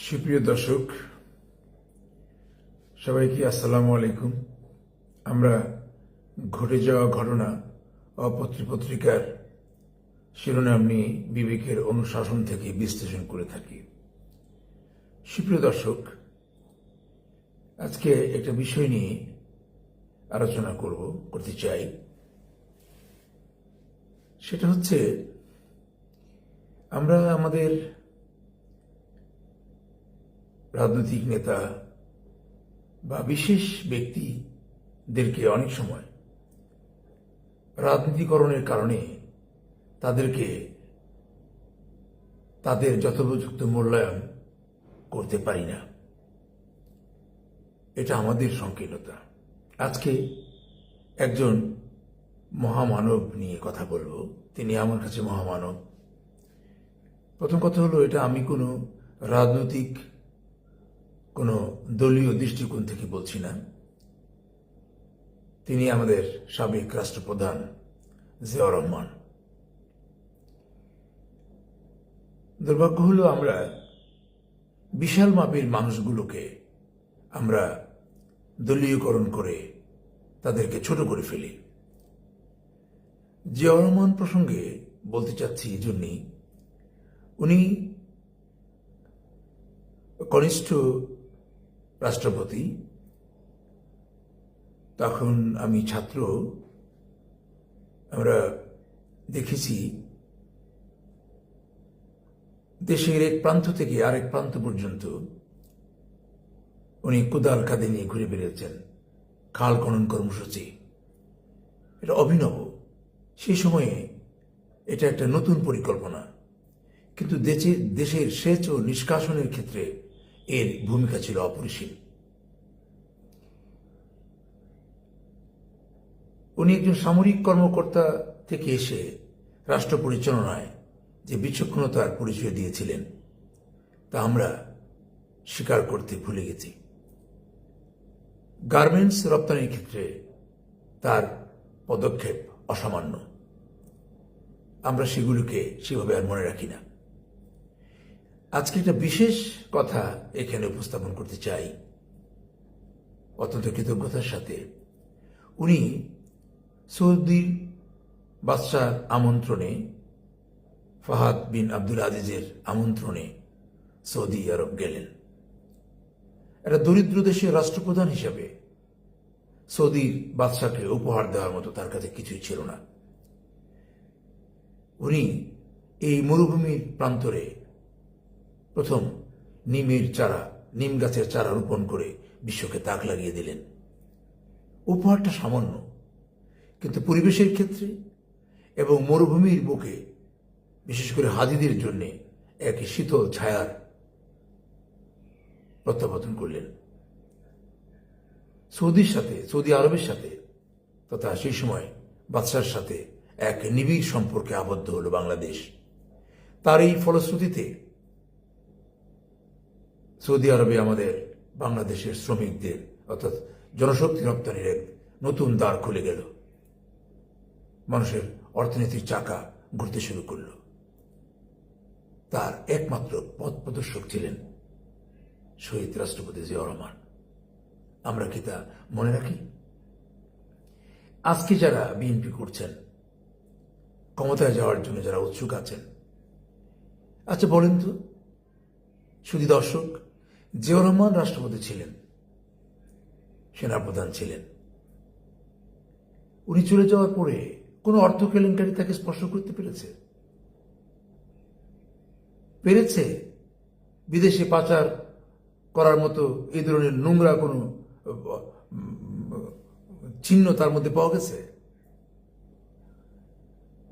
সুপ্রিয় দর্শক, সবাইকে আসসালামু আলাইকুম। আমরা ঘটে যাওয়া ঘটনা ও পত্রিকার শিরোনাম নিয়ে বিবেকের অনুশাসন থেকে বিশ্লেষণ করে থাকি। সুপ্রিয় দর্শক, আজকে একটা বিষয় নিয়ে আলোচনা করতে চাই। সেটা হচ্ছে, আমরা আমাদের রাজনৈতিক নেতা বা বিশেষ ব্যক্তিদেরকে অনেক সময় রাজনীতিকরণের কারণে তাদেরকে তাদের যথোপযুক্ত মূল্যায়ন করতে পারি না। এটা আমাদের সংকীর্ণতা। আজকে একজন মহামানব নিয়ে কথা বলবো। তিনি আমার কাছে মহামানব। প্রথম কথা হলো, এটা আমি কোনো রাজনৈতিক কোনো দলীয় দৃষ্টিকোণ থেকে বলছি না। তিনি আমাদের সাবেক রাষ্ট্রপ্রধান জিয়াউর রহমান। দুর্ভাগ্য হলো, আমরা বিশাল মাপের মানুষগুলোকে আমরা দলীয়করণ করে তাদেরকে ছোট করে ফেলি। জিয়াউর রহমান প্রসঙ্গে বলতে চাচ্ছি এই জন্যই, উনি কনিষ্ঠ রাষ্ট্রপতি। তখন আমি ছাত্র। আমরা দেখেছি দেশের এক প্রান্ত থেকে আরেক প্রান্ত পর্যন্ত উনি কোদাল কাঁধে নিয়ে ঘুরে বেরিয়েছেন। খাল খনন কর্মসূচি, এটা অভিনব। সেই সময়ে এটা একটা নতুন পরিকল্পনা, কিন্তু দেশের সেচ ও নিষ্কাশনের ক্ষেত্রে এর ভূমিকা ছিল অপরিসীম। উনি একজন সামরিক কর্মকর্তা থেকে এসে রাষ্ট্র পরিচালনায় যে বিচক্ষণতার পরিচয় দিয়েছিলেন, তা আমরা স্বীকার করতে ভুলে গেছি। গার্মেন্টস রপ্তানির ক্ষেত্রে তার পদক্ষেপ অসামান্য। আমরা সেগুলোকে সেভাবে আর মনে রাখি না। আজকে একটা বিশেষ কথা এখানে উপস্থাপন করতে চাই অত্যন্ত কৃতজ্ঞতার সাথে। উনি সৌদি বাদশার আমন্ত্রণে, ফাহাদ বিন আব্দুল আজিজের আমন্ত্রণে সৌদি আরব গেলেন। একটা দরিদ্র দেশের রাষ্ট্রপ্রধান হিসাবে সৌদির বাদশাকে উপহার দেওয়ার মতো তার কাছে কিছুই ছিল না। উনি এই মরুভূমির প্রান্তরে প্রথম নিম গাছের চারা রোপণ করে বিশ্বকে তাক লাগিয়ে দিলেন। উপহারটা সামান্য, কিন্তু পরিবেশের ক্ষেত্রে এবং মরুভূমির বুকে বিশেষ করে হাজিদের জন্য এক শীতল ছায়ার প্রত্যাবর্তন করলেন। সৌদি আরবের সাথে তথা সেই সময় বাদশার সাথে এক নিবিড় সম্পর্কে আবদ্ধ হল বাংলাদেশ। তার এই ফলশ্রুতিতে সৌদি আরবে আমাদের বাংলাদেশের শ্রমিকদের অর্থাৎ জনশক্তি রপ্তানির এক নতুন দ্বার খুলে গেল। মানুষের অর্থনীতির চাকা ঘুরতে শুরু করল। তার একমাত্র পথ প্রদর্শক ছিলেন শহীদ রাষ্ট্রপতি জিয়াউর রহমান। আমরা কি তা মনে রাখি? আজকে যারা বিএনপি করছেন, ক্ষমতায় যাওয়ার জন্য যারা উৎসুক আছেন, আচ্ছা বলেন তো শুধু দর্শক, জিয়াউর রহমান রাষ্ট্রপতি ছিলেন, সেনাপ্রধান ছিলেন। উনি চলে যাওয়ার পরে কোন অর্থ কেলেঙ্কারি তাকে স্পর্শ করতে পেরেছে? বিদেশে পাচার করার মতো এই ধরনের নোংরা কোনো চিহ্ন তার মধ্যে পাওয়া গেছে?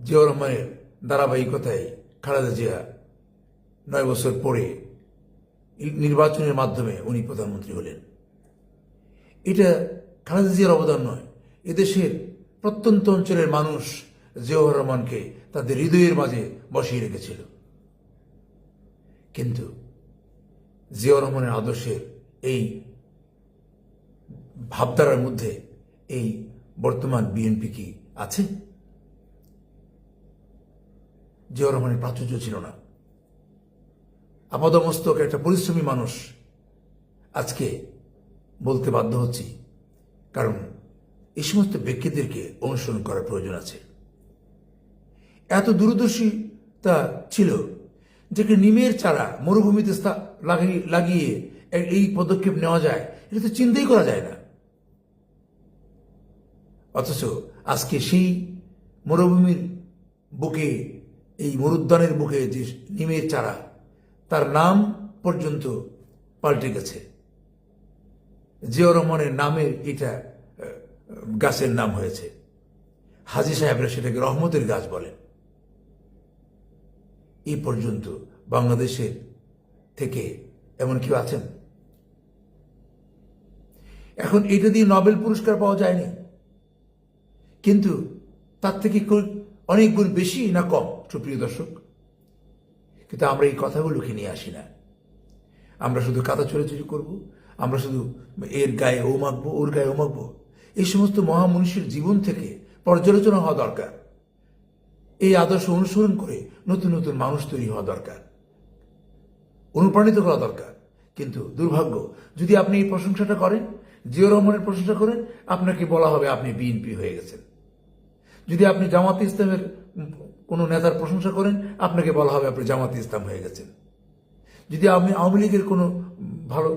জিয়াউর রহমানের ধারাবাহিকতায় খালেদা জিয়া 9 বছর পরে নির্বাচনের মাধ্যমে উনি প্রধানমন্ত্রী হলেন। এটা খালেদা জিয়ার অবদান নয়। এদেশের প্রত্যন্ত অঞ্চলের মানুষ জিয়াউর রহমানকে তাদের হৃদয়ের মাঝে বসিয়ে রেখেছিল। কিন্তু জিয়াউর রহমানের আদর্শের এই ভাবধারার মধ্যে এই বর্তমান বিএনপি কি আছে? জিয়াউর রহমানের প্রাচুর্য ছিল না। আপাদমস্তক একটা পরিশ্রমী মানুষ আজকে বলতে বাধ্য হচ্ছি, কারণ এই সমস্ত ব্যক্তিদেরকে অনুসরণ করার প্রয়োজন আছে। এত দূরদর্শিতা ছিল যে নিমের চারা মরুভূমিতে লাগিয়ে এই পদক্ষেপ নেওয়া যায়, এটা তো চিন্তাই করা যায় না। অথচ আজকে সেই মরুভূমির বুকে, এই মরুদ্যানের বুকে যে নিমের চারা, তার নাম পর্যন্ত পাল্টে গেছে। জিয়াউর রহমানের নামের এটা গাছের নাম হয়েছে। হাজী সাহেবরা সেটাকে রহমতের গাছ বলেন। এই পর্যন্ত বাংলাদেশের থেকে এমন কেউ আছেন? এখন এটা দিয়ে নোবেল পুরস্কার পাওয়া যায়নি, কিন্তু তার থেকে অনেক গুণ বেশি না কম, সুপ্রিয় দর্শক? কিন্তু আমরা এই কথাগুলোকে নিয়ে আসি না। আমরা শুধু কাদা চোরাচুরি করব, আমরা শুধু এর গায়ে ও মাখবো, ওর গায়ে ও মাখবো। এই সমস্ত মহামনীষীর জীবন থেকে পর্যালোচনা হওয়া দরকার। এই আদর্শ অনুসরণ করে নতুন নতুন মানুষ তৈরি হওয়া দরকার, অনুপ্রাণিত করা দরকার। কিন্তু দুর্ভাগ্য, যদি আপনি এই প্রশংসাটা করেন, জিয়াউর রহমানের প্রশংসা করেন, আপনাকে বলা হবে আপনি বিএনপি হয়ে গেছেন। যদি আপনি জামাতে ইসলামের কোনো নেতার প্রশংসা করেন, আপনাকে বলা হবে আপনি জামাতে ইসলাম হয়ে গেছেন। যদি আপনি আওয়ামী লীগের কোনো ভালো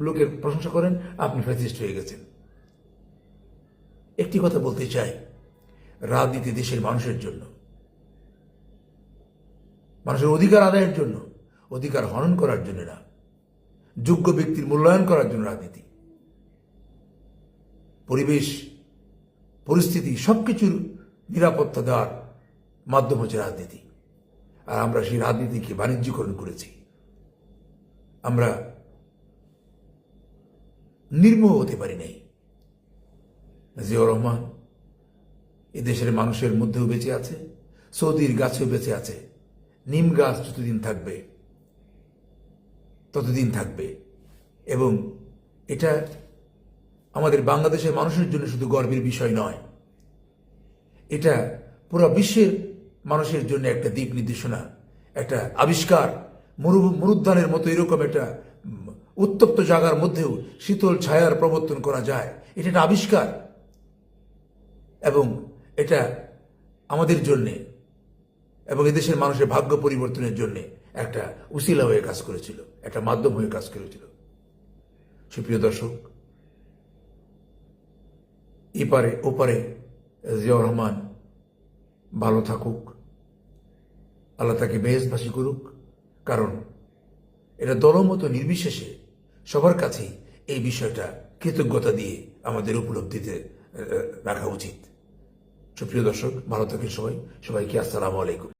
লোকের প্রশংসা করেন, আপনি ফ্যাসিস্ট হয়ে গেছেন। একটি কথা বলতে চাই, রাজনীতি দেশের মানুষের জন্য, মানুষের অধিকার আদায়ের জন্য, অধিকার হনন করার জন্য না, যোগ্য ব্যক্তির মূল্যায়ন করার জন্য রাজনীতি। পরিবেশ, পরিস্থিতি সবকিছুর নিরাপত্তা দেওয়ার মাধ্যম হচ্ছে রাজনীতি। আর আমরা সেই রাজনীতিকে বাণিজ্যিকরণ করেছি। আমরা নির্মোহ হতে পারি নাই। জিয়াউর রহমান এদেশের মানুষের মধ্যেও বেঁচে আছে, সৌদির গাছেও বেঁচে আছে। নিম গাছ যতদিন থাকবে ততদিন থাকবে। এবং এটা আমাদের বাংলাদেশের মানুষের জন্য শুধু গর্বের বিষয় নয়, এটা পুরো বিশ্বের মানুষের জন্য একটা দিক নির্দেশনা, একটা আবিষ্কার। মরুদ্যানের মতো এরকম একটা উত্তপ্ত জায়গার মধ্যেও শীতল ছায়ার প্রবর্তন করা যায়, এটা একটা আবিষ্কার। এবং এটা আমাদের জন্যে এবং এদেশের মানুষের ভাগ্য পরিবর্তনের জন্য একটা উসিলা হয়ে কাজ করেছিল, একটা মাধ্যম হয়ে কাজ করেছিল। সুপ্রিয় দর্শক, এপারে ওপারে জিয়াউর রহমান ভালো থাকুক, আল্লাহ তাকে বেহেশতবাসী করুক। কারণ এটা দলমত নির্বিশেষে সবার কাছেই এই বিষয়টা কৃতজ্ঞতা দিয়ে আমাদের উপলব্ধিতে রাখা উচিত। সুপ্রিয় দর্শক, ভালো থাকেন সবাই। সবাইকে আসসালামু আলাইকুম।